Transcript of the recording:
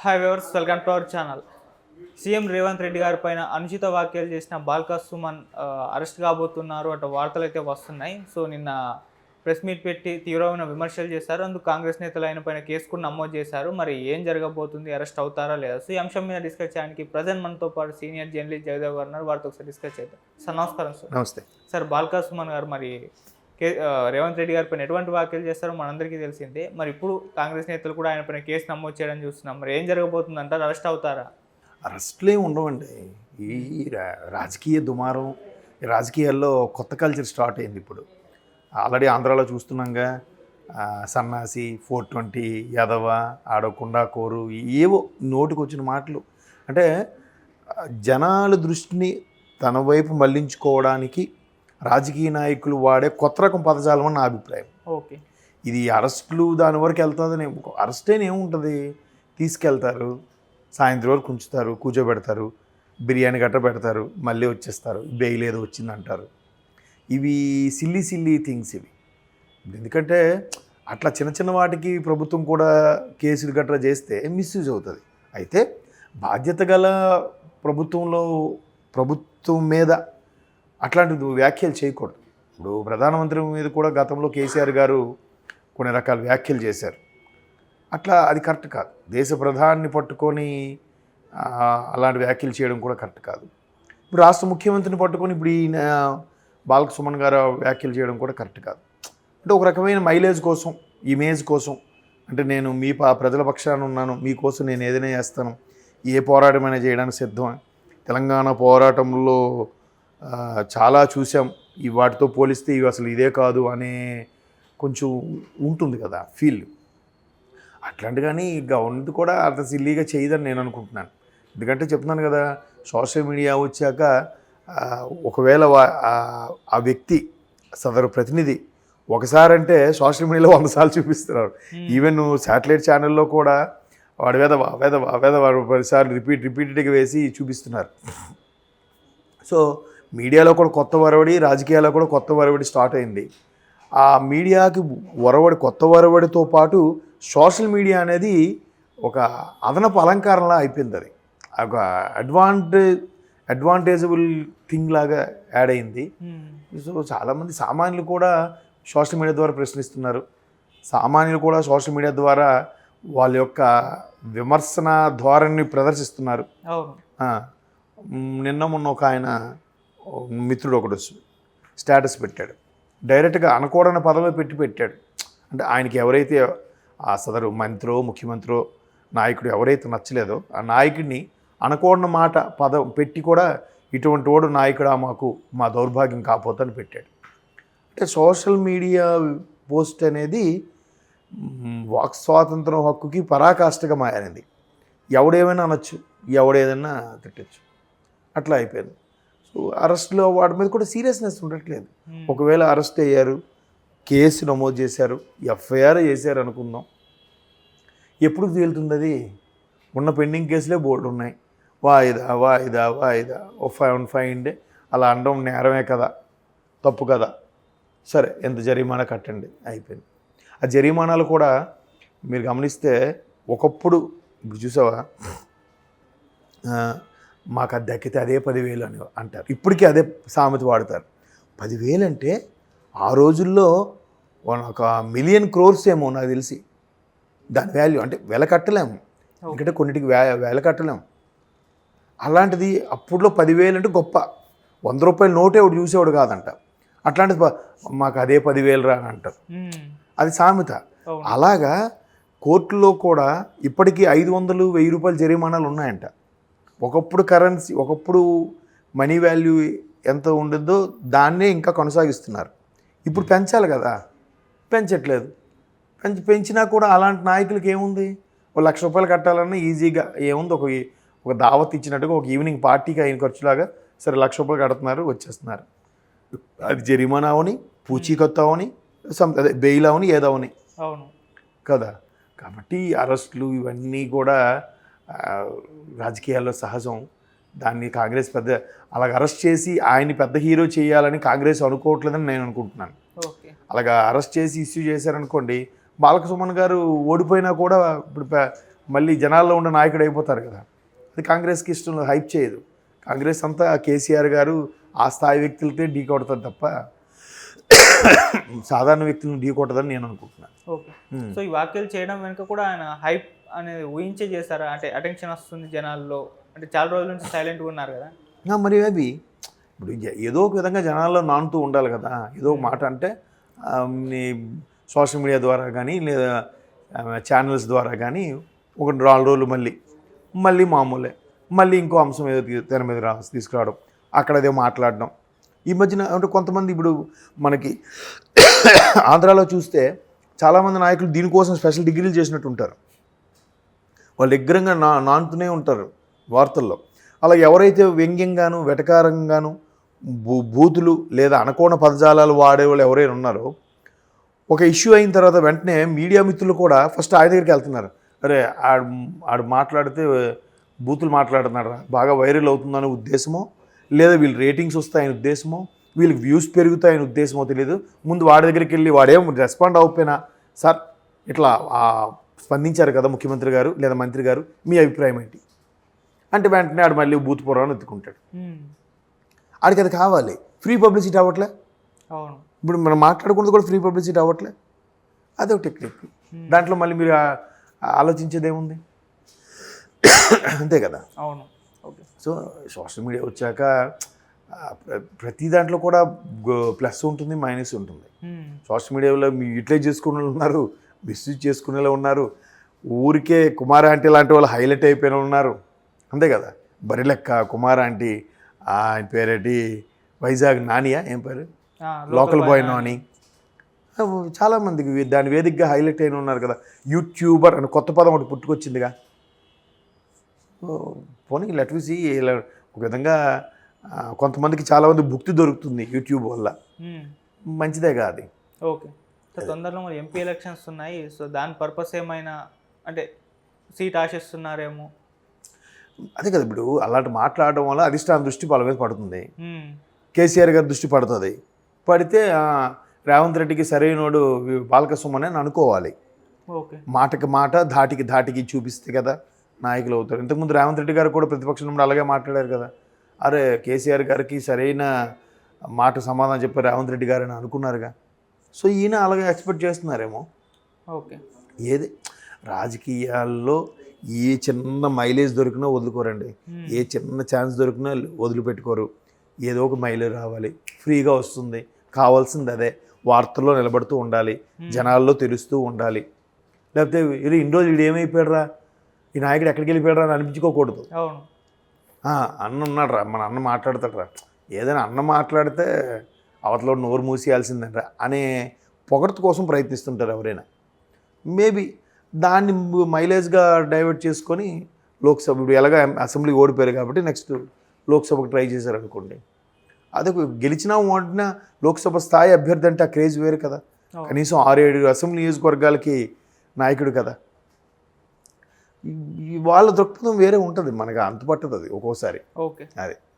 Hi viewers, welcome to our channel. CM Revanth Reddy గారి పైన అనుచిత వ్యాఖ్యలు చేసిన బాల్కా సుమన్ అరెస్ట్ కాబోతున్నారు అటు వార్తలు అయితే వస్తున్నాయి. సో నిన్న ప్రెస్ మీట్ పెట్టి తీవ్రమైన విమర్శలు చేశారు. అందుకు కాంగ్రెస్ నేతలు ఆయన పైన కేసు కూడా నమోదు చేశారు. మరి ఏం జరగబోతుంది, అరెస్ట్ అవుతారా లేదా? సో ఈ అంశం మీద డిస్కస్ చేయడానికి ప్రజెంట్ మనతో పాటు సీనియర్ జర్నలిస్ట్ జగదేవ్ గారు ఉన్నారు. వారితో ఒకసారి డిస్కస్ చేద్దాం. సార్ నమస్కారం. సార్ నమస్తే. సార్, బాల్కా సుమన్ గారు మరి రేవంత్ రెడ్డి గారి పైన ఎటువంటి వ్యాఖ్యలు చేస్తారో మనందరికీ తెలిసిందే. మరి ఇప్పుడు కాంగ్రెస్ నేతలు కూడా ఆయన పైన కేసు నమోదు చేయడం చూస్తున్నాం. మరి ఏం జరగబోతుంది అంటారు? అరెస్ట్ అవుతారా? అరెస్టులే ఉండవండి. ఈ రాజకీయ దుమారం, ఈ రాజకీయాల్లో కొత్త కల్చర్ స్టార్ట్ అయింది ఇప్పుడు. ఆల్రెడీ ఆంధ్రాలో చూస్తున్నాంగా, సన్నాసి, 420, యాదవ, ఆడకుండా కోరు, ఏవో నోటికి వచ్చిన మాటలు. అంటే జనాల దృష్టిని తన వైపు మళ్లించుకోవడానికి రాజకీయ నాయకులు వాడే కొత్త రకం పదజాలం అని నా అభిప్రాయం. ఓకే, ఇది అరెస్టులు దాని వరకు వెళ్తుందని, అరెస్ట్ అయినా ఏముంటుంది, తీసుకెళ్తారు, సాయంత్రం వరకు ఉంచుతారు, కూర్చోబెడతారు, బిర్యానీ గట్ట పెడతారు, మళ్ళీ వచ్చేస్తారు, బెయిల్ ఏదో వచ్చిందంటారు. ఇవి సిల్లీ థింగ్స్ ఇవి. ఎందుకంటే అట్లా చిన్న చిన్న వాటికి ప్రభుత్వం కూడా కేసులు గట్రా చేస్తే మిస్యూజ్ అవుతుంది. అయితే బాధ్యత గల ప్రభుత్వం మీద అట్లాంటి వ్యాఖ్యలు చేయకూడదు. ఇప్పుడు ప్రధానమంత్రి మీద కూడా గతంలో కేసీఆర్ గారు కొన్ని రకాల వ్యాఖ్యలు చేశారు. అట్లా అది కరెక్ట్ కాదు. దేశ ప్రధాని పట్టుకొని అలాంటి వ్యాఖ్యలు చేయడం కూడా కరెక్ట్ కాదు. ఇప్పుడు రాష్ట్ర ముఖ్యమంత్రిని పట్టుకొని ఇప్పుడు ఈ బాల్క సుమన్ గారు వ్యాఖ్యలు చేయడం కూడా కరెక్ట్ కాదు. అంటే ఒక రకమైన మైలేజ్ కోసం, ఇమేజ్ కోసం, అంటే నేను మీ ప్రజల పక్షాన ఉన్నాను, మీకోసం నేను ఏదైనా చేస్తాను, ఏ పోరాటమైనా చేయడానికి సిద్ధం. తెలంగాణ పోరాటంలో చాలా చూసాం, ఈ వాటితో పోలిస్తే ఇవి అసలు ఇదే కాదు అనే కొంచెం ఉంటుంది కదా ఫీల్. అట్లాంటి కానీ గవర్నమెంట్ కూడా అంత సిల్లీగా చేయదని నేను అనుకుంటున్నాను. ఎందుకంటే చెప్తున్నాను కదా, సోషల్ మీడియా వచ్చాక ఒకవేళ ఆ వ్యక్తి సదరు ప్రతినిధి ఒకసారి అంటే సోషల్ మీడియాలో 100 సార్లు చూపిస్తున్నారు. ఈవెన్ శాటిలైట్ ఛానల్లో కూడా వాడు వాడు 10 సార్లు రిపీటెడ్గా వేసి చూపిస్తున్నారు. సో మీడియాలో కూడా కొత్త వరవడి, రాజకీయాల్లో కూడా కొత్త వరవడి స్టార్ట్ అయింది. ఆ మీడియాకి కొత్త వరవడితో పాటు సోషల్ మీడియా అనేది ఒక అదనపు అలంకారంలా అయిపోయింది. అది ఒక అడ్వాంటేజబుల్ థింగ్ లాగా యాడ్ అయింది. సో చాలామంది సామాన్యులు కూడా సోషల్ మీడియా ద్వారా ప్రశ్నిస్తున్నారు. సామాన్యులు కూడా సోషల్ మీడియా ద్వారా వాళ్ళ యొక్క విమర్శన ధోరణిని ప్రదర్శిస్తున్నారు. నిన్న మొన్న ఒక ఆయన మిత్రుడు ఒకడు స్టేటస్ పెట్టాడు, డైరెక్ట్గా అనకూడని పదమే పెట్టాడు. అంటే ఆయనకి ఎవరైతే ఆ సదరు మంత్రో, ముఖ్యమంత్రో, నాయకుడు ఎవరైతే నచ్చలేదో ఆ నాయకుడిని అనకూడని పదం పెట్టి కూడా ఇటువంటి వాడు నాయకుడా, మా దౌర్భాగ్యం కాపోతని పెట్టాడు. అంటే సోషల్ మీడియా పోస్ట్ అనేది వాక్ స్వాతంత్రం హక్కుకి పరాకాష్ఠగా మారింది. ఎవడేమైనా అనొచ్చు, ఎవడేదన్నా తిట్టచ్చు, అట్లా అయిపోయింది. సో అరెస్ట్లో వాటి మీద కూడా సీరియస్నెస్ ఉండట్లేదు. ఒకవేళ అరెస్ట్ అయ్యారు, కేసు నమోదు చేశారు, ఎఫ్ఐఆర్ చేశారు అనుకుందాం, ఎప్పుడు తేలుతుంది? అది ఉన్న పెండింగ్ కేసులే బోర్డు ఉన్నాయి. వాయిదా ఫైన్ డే అలా అనడం నేరమే కదా, తప్పు కదా, సరే ఎంత జరిమానా కట్టండి, అయిపోయింది. ఆ జరిమానాలు కూడా మీరు గమనిస్తే ఒకప్పుడు, ఇప్పుడు చూసావా, మాకు అది దక్కితే అదే 10,000 అని అంటారు. ఇప్పటికీ అదే సామెత వాడతారు. 10,000 అంటే ఆ రోజుల్లో 1 మిలియన్ క్రోర్స్ ఏమో నాకు తెలిసి దాని వాల్యూ. అంటే వెల కట్టలేము, ఎందుకంటే కొన్నిటికి వెల కట్టలేము. అలాంటిది అప్పుడులో 10,000 అంటే గొప్ప. 100 రూపాయల నోటే ఒకటి చూసేవాడు కాదంట. అట్లాంటిది మాకు అదే 10,000 రా అని అంటారు. అది సామెత. అలాగా కోర్టులో కూడా ఇప్పటికీ 500, 1000 రూపాయల జరిమానాలు ఉన్నాయంట. ఒకప్పుడు కరెన్సీ, ఒకప్పుడు మనీ వాల్యూ ఎంత ఉండదో దాన్నే ఇంకా కొనసాగిస్తున్నారు. ఇప్పుడు పెంచాలి కదా, పెంచట్లేదు. పెంచినా కూడా అలాంటి నాయకులకి ఏముంది, 1,00,000 రూపాయలు కట్టాలన్నా ఈజీగా ఏముంది, ఒక దావత్ ఇచ్చినట్టుగా ఒక ఈవినింగ్ పార్టీకి అయిన ఖర్చులాగా సరే 1,00,000 రూపాయలు కడుతున్నారు, వచ్చేస్తున్నారు. అది జరిమానా అవని, పూచీకత్తు అవని, అదే బెయిల్ అవని, ఏదవని కదా. కాబట్టి అరెస్టులు ఇవన్నీ కూడా రాజకీయాల్లో సహజం. దాన్ని కాంగ్రెస్ అలాగ అరెస్ట్ చేసి ఆయన్ని పెద్ద హీరో చేయాలని కాంగ్రెస్ అనుకోవట్లేదని నేను అనుకుంటున్నాను. అలాగా అరెస్ట్ చేసి ఇష్యూ చేశారనుకోండి, బాల్క సుమన్ గారు ఓడిపోయినా కూడా ఇప్పుడు మళ్ళీ జనాల్లో ఉన్న నాయకుడు అయిపోతారు కదా. అది కాంగ్రెస్కి ఇష్టం లేదు, హైప్ చేయదు. కాంగ్రెస్ అంతా కేసీఆర్ గారు ఆ స్థాయి వ్యక్తులతో ఢీ కొడతారు తప్ప సాధారణ వ్యక్తులను ఢీ కొట్టదని నేను అనుకుంటున్నాను. ఓకే. సో ఈ వ్యాఖ్యలు చేయడం వెనుక కూడా ఆయన హైప్ అనేది ఊహించే చేస్తారా? అంటే అటెన్షన్ వస్తుంది జనాల్లో, అంటే చాలా రోజుల నుంచి సైలెంట్గా ఉన్నారు కదా. మరి అవి ఇప్పుడు ఏదో ఒక విధంగా జనాల్లో నానుతూ ఉండాలి కదా. ఏదో ఒక మాట అంటే సోషల్ మీడియా ద్వారా కానీ లేదా ఛానల్స్ ద్వారా కానీ ఒక 4 రోజులు మళ్ళీ మామూలే, మళ్ళీ ఇంకో అంశం ఏదో తెర మీద తీసుకురావడం, అక్కడ ఏదో మాట్లాడడం. ఈ మధ్యన అంటే కొంతమంది ఇప్పుడు మనకి ఆంధ్రాలో చూస్తే చాలామంది నాయకులు దీనికోసం స్పెషల్ డిగ్రీలు చేసినట్టు ఉంటారు. వాళ్ళు దగ్గరంగా నానుతూనే ఉంటారు వార్తల్లో. అలా ఎవరైతే వ్యంగ్యంగాను వెటకారంగాను బూతులు లేదా అనకోణ పదజాలాలు వాడేవాళ్ళు ఎవరైనా ఉన్నారో, ఒక ఇష్యూ అయిన తర్వాత వెంటనే మీడియా మిత్రులు కూడా ఫస్ట్ ఆయన దగ్గరికి వెళ్తున్నారు. అరే ఆడు మాట్లాడితే బూతులు మాట్లాడుతున్నాడు, బాగా వైరల్ అవుతుందనే ఉద్దేశమో, లేదా వీళ్ళు రేటింగ్స్ వస్తాయని ఉద్దేశమో, వీళ్ళకి వ్యూస్ పెరుగుతాయని ఉద్దేశమో తెలియదు. ముందు వాడి దగ్గరికి వెళ్ళి వాడేం రెస్పాండ్ అవ్వకపోయినా, సార్ ఇట్లా స్పందించారు కదా ముఖ్యమంత్రి గారు లేదా మంత్రి గారు, మీ అభిప్రాయం ఏంటి అంటే వెంటనే ఆడు మళ్ళీ బూత్ పురాణం ఎత్తుకుంటాడు. ఆడికి అది కావాలి. ఫ్రీ పబ్లిసిటీ అవ్వట్లే. అవును. ఇప్పుడు మనం మాట్లాడుకున్నది కూడా ఫ్రీ పబ్లిసిటీ అవ్వట్లే. అదే ఒక టెక్నిక్. దాంట్లో మళ్ళీ మీరు ఆలోచించేది ఏముంది? అంతే కదా. అవును. ఓకే. సో సోషల్ మీడియా వచ్చాక ప్రతి దాంట్లో కూడా ప్లస్ ఉంటుంది, మైనస్ ఉంటుంది. సోషల్ మీడియాలో మీ యూటిలైజ్ చేసుకునే వాళ్ళు ఉన్నారు, మిస్యూజ్ చేసుకునే వాళ్ళు ఉన్నారు, ఊరికే కుమార్ ఆంటీ లాంటి వాళ్ళు హైలైట్ అయిపోయిన ఉన్నారు. అంతే కదా. బరిలెక్క కుమార్ ఆంటీ, ఆయన పేరేటి వైజాగ్ నానియా, ఏం పేరు, లోకల్ బాయ్ నాని, చాలామందికి దాని వేదికగా హైలైట్ అయిన ఉన్నారు కదా. యూట్యూబర్ అని కొత్త పదం ఒకటి పుట్టుకొచ్చిందిగా. పోనీ లెట్విసి ఇలా ఒక విధంగా కొంతమందికి చాలామంది భుక్తి దొరుకుతుంది యూట్యూబ్ వల్ల, మంచిదే కాదు. ఓకే. సో తొందరలో మరి ఎంపీ ఎలక్షన్స్ ఉన్నాయి. సో దాని పర్పస్ ఏమైనా అంటే సీట్ ఆశిస్తున్నారేమో. అదే కదా. ఇప్పుడు అలాంటి మాట్లాడడం వల్ల అధిష్టానం దృష్టి వాళ్ళ మీద పడుతుంది, కేసీఆర్ గారి దృష్టి పడుతుంది. పడితే రేవంత్ రెడ్డికి సరైనోడు బాలకృష్ణ అని అనుకోవాలి. ఓకే. మాటకి మాట, ధాటికి ధాటికి చూపిస్తే కదా నాయకులు అవుతారు. ఇంతకుముందు రేవంత్ రెడ్డి గారు కూడా ప్రతిపక్షం నుండి అలాగే మాట్లాడారు కదా. అరే కేసీఆర్ గారికి సరైన మాట సమాధానం చెప్పారు రేవంత్ రెడ్డి గారు అని అనుకున్నారుగా. సో ఈయన అలాగే ఎక్స్పెక్ట్ చేస్తున్నారేమో. ఓకే. ఏది రాజకీయాల్లో ఏ చిన్న మైలేజ్ దొరికినా వదులుకోరండి, ఏ చిన్న ఛాన్స్ దొరికినా వదిలిపెట్టుకోరు. ఏదో ఒక మైలేజ్ రావాలి, ఫ్రీగా వస్తుంది, కావాల్సింది అదే. వార్తల్లో నిలబడుతూ ఉండాలి, జనాల్లో తెలుస్తూ ఉండాలి. లేకపోతే ఇన్ని రోజులు వీడు ఏమైపోయాడురా, ఈ నాయకుడు ఎక్కడికి వెళ్ళిపోయాడు అని అనిపించుకోకూడదు. అవును. అన్న ఉన్నాడు రా, మన అన్న మాట్లాడతాడు రా, ఏదైనా అన్న మాట్లాడితే అవతల నోరు మూసేయాల్సిందంట అనే పొగడ్త కోసం ప్రయత్నిస్తుంటారు ఎవరైనా. మేబీ దాన్ని మైలేజ్గా డైవర్ట్ చేసుకొని లోక్సభ ఇప్పుడు ఎలాగ అసెంబ్లీ ఓడిపోయారు కాబట్టి నెక్స్ట్ లోక్సభకు ట్రై చేశారు అనుకోండి. అదే గెలిచినా ఓడినా లోక్సభ స్థాయి అభ్యర్థి అంటే ఆ క్రేజ్ వేరు కదా. కనీసం 6-7 అసెంబ్లీ నియోజకవర్గాలకి నాయకుడు కదా. వాళ్ళ దృక్పథం వేరే ఉంటుంది, మనకు అంతుపట్టదు అది ఒక్కోసారి. ఓకే. అది